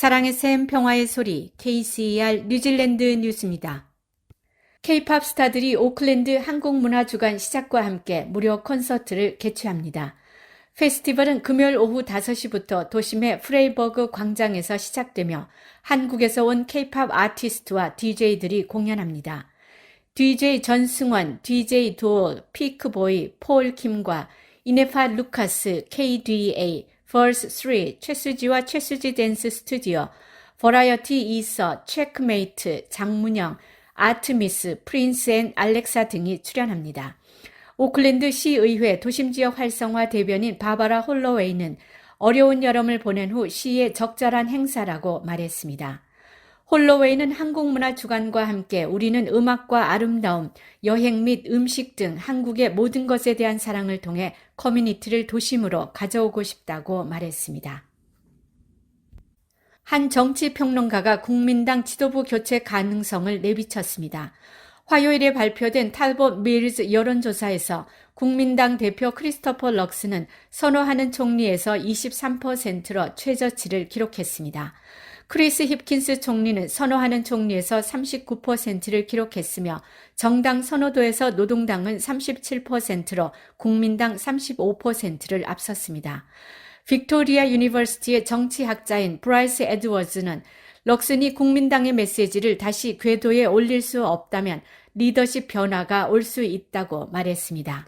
사랑의 샘 평화의 소리 KCER 뉴질랜드 뉴스입니다. K-팝 스타들이 오클랜드 한국문화주간 시작과 함께 무료 콘서트를 개최합니다. 페스티벌은 금요일 오후 5시부터 도심의 프레이버그 광장에서 시작되며 한국에서 온 K-팝 아티스트와 DJ들이 공연합니다. DJ 전승원, DJ 도올, 피크보이, 폴 킴과 이네파 루카스, KDA, Verse 3, 최수지와 최수지 댄스 스튜디오, 버라이어티 이서, 체크메이트, 장문영, 아트미스, 프린스 앤 알렉사 등이 출연합니다. 오클랜드 시의회 도심지역 활성화 대변인 바바라 홀로웨이는 어려운 여름을 보낸 후 시의 적절한 행사라고 말했습니다. 홀로웨이는 한국문화주간과 함께 우리는 음악과 아름다움, 여행 및 음식 등 한국의 모든 것에 대한 사랑을 통해 커뮤니티를 도심으로 가져오고 싶다고 말했습니다. 한 정치평론가가 국민당 지도부 교체 가능성을 내비쳤습니다. 화요일에 발표된 탈봇 밀즈 여론조사에서 국민당 대표 크리스토퍼 럭스는 선호하는 총리에서 23%로 최저치를 기록했습니다. 크리스 힙킨스 총리는 선호하는 총리에서 39%를 기록했으며 정당 선호도에서 노동당은 37%로 국민당 35%를 앞섰습니다. 빅토리아 유니버시티의 정치학자인 브라이스 에드워즈는 럭슨이 국민당의 메시지를 다시 궤도에 올릴 수 없다면 리더십 변화가 올 수 있다고 말했습니다.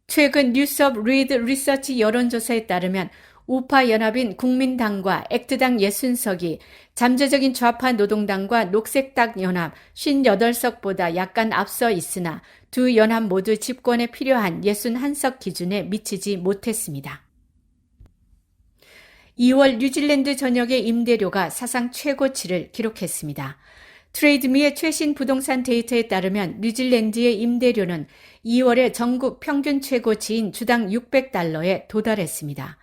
최근 뉴스 오브 리드 리서치 여론조사에 따르면 우파 연합인 국민당과 액트당 60석이 잠재적인 좌파 노동당과 녹색당 연합 58석보다 약간 앞서 있으나 두 연합 모두 집권에 필요한 61석 기준에 미치지 못했습니다. 2월 뉴질랜드 전역의 임대료가 사상 최고치를 기록했습니다. 트레이드미의 최신 부동산 데이터에 따르면 뉴질랜드의 임대료는 2월에 전국 평균 최고치인 주당 $600에 도달했습니다.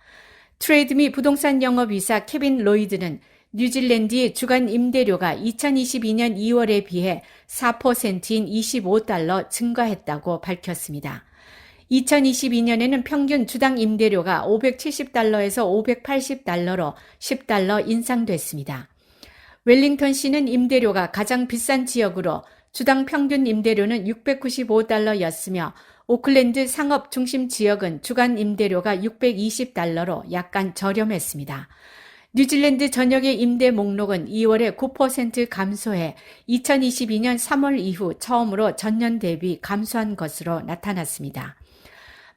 트레이드미 부동산 영업이사 케빈 로이드는 뉴질랜드의 주간 임대료가 2022년 2월에 비해 4%인 $25 증가했다고 밝혔습니다. 2022년에는 평균 주당 임대료가 $570에서 $580로 $10 인상됐습니다. 웰링턴시는 임대료가 가장 비싼 지역으로 주당 평균 임대료는 $695였으며 오클랜드 상업 중심 지역은 주간 임대료가 $620로 약간 저렴했습니다. 뉴질랜드 전역의 임대 목록은 2월에 9% 감소해 2022년 3월 이후 처음으로 전년 대비 감소한 것으로 나타났습니다.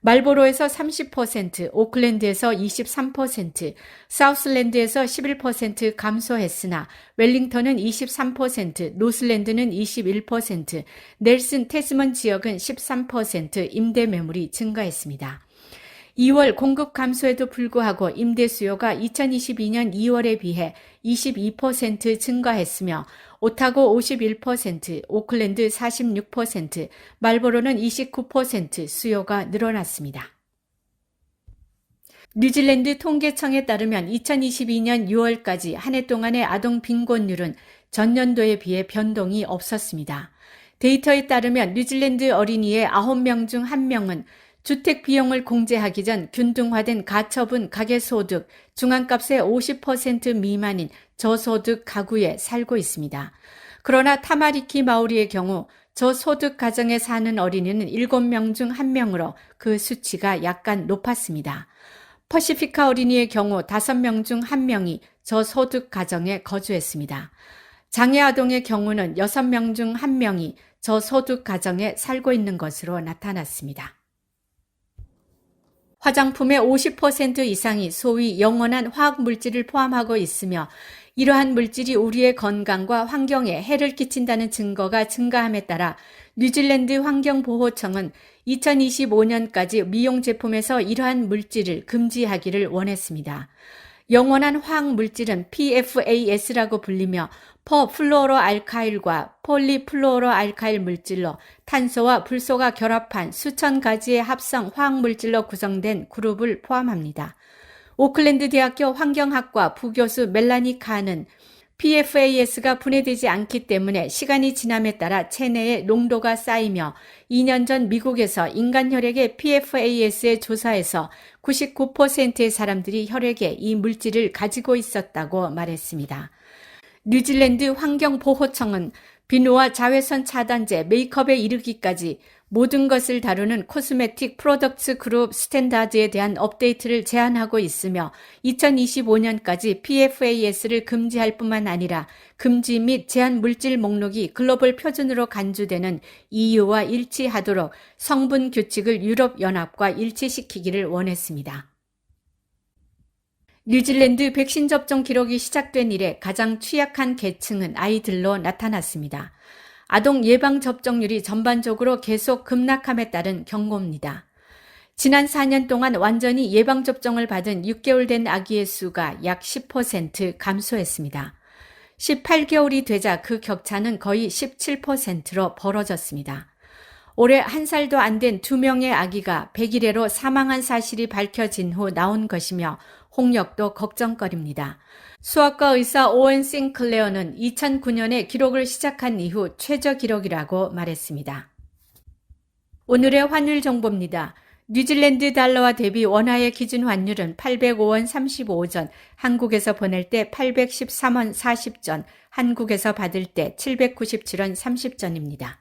말보로에서 30%, 오클랜드에서 23%, 사우슬랜드에서 11% 감소했으나 웰링턴은 23%, 노슬랜드는 21%, 넬슨 태스먼 지역은 13% 임대 매물이 증가했습니다. 2월 공급 감소에도 불구하고 임대 수요가 2022년 2월에 비해 22% 증가했으며 오타고 51%, 오클랜드 46%, 말보로는 29% 수요가 늘어났습니다. 뉴질랜드 통계청에 따르면 2022년 6월까지 한 해 동안의 아동 빈곤율은 전년도에 비해 변동이 없었습니다. 데이터에 따르면 뉴질랜드 어린이의 9명 중 1명은 주택 비용을 공제하기 전 균등화된 가처분 가계소득 중앙값의 50% 미만인 저소득 가구에 살고 있습니다. 그러나 타마리키 마오리의 경우 저소득 가정에 사는 어린이는 7명 중 1명으로 그 수치가 약간 높았습니다. 퍼시피카 어린이의 경우 5명 중 1명이 저소득 가정에 거주했습니다. 장애 아동의 경우는 6명 중 1명이 저소득 가정에 살고 있는 것으로 나타났습니다. 화장품의 50% 이상이 소위 영원한 화학 물질을 포함하고 있으며 이러한 물질이 우리의 건강과 환경에 해를 끼친다는 증거가 증가함에 따라 뉴질랜드 환경보호청은 2025년까지 미용 제품에서 이러한 물질을 금지하기를 원했습니다. 영원한 화학 물질은 PFAS라고 불리며 퍼플루오로알카일과 폴리플루오로알카일 물질로 탄소와 불소가 결합한 수천 가지의 합성 화학 물질로 구성된 그룹을 포함합니다. 오클랜드 대학교 환경학과 부교수 멜라니 카는 PFAS가 분해되지 않기 때문에 시간이 지남에 따라 체내에 농도가 쌓이며 2년 전 미국에서 인간 혈액의 PFAS의 조사에서 99%의 사람들이 혈액에 이 물질을 가지고 있었다고 말했습니다. 뉴질랜드 환경보호청은 비누와 자외선 차단제, 메이크업에 이르기까지 모든 것을 다루는 코스메틱 프로덕트 그룹 스탠다드에 대한 업데이트를 제안하고 있으며 2025년까지 PFAS를 금지할 뿐만 아니라 금지 및 제한 물질 목록이 글로벌 표준으로 간주되는 EU와 일치하도록 성분 규칙을 유럽연합과 일치시키기를 원했습니다. 뉴질랜드 백신 접종 기록이 시작된 이래 가장 취약한 계층은 아이들로 나타났습니다. 아동 예방접종률이 전반적으로 계속 급락함에 따른 경고입니다. 지난 4년 동안 완전히 예방접종을 받은 6개월 된 아기의 수가 약 10% 감소했습니다. 18개월이 되자 그 격차는 거의 17%로 벌어졌습니다. 올해 1살도 안 된 2명의 아기가 백일해로 사망한 사실이 밝혀진 후 나온 것이며 홍역도 걱정거리입니다. 수학과 의사 오웬 싱클레어는 2009년에 기록을 시작한 이후 최저 기록이라고 말했습니다. 오늘의 환율 정보입니다. 뉴질랜드 달러와 대비 원화의 기준 환율은 805원 35전, 한국에서 보낼 때 813원 40전, 한국에서 받을 때 797원 30전입니다.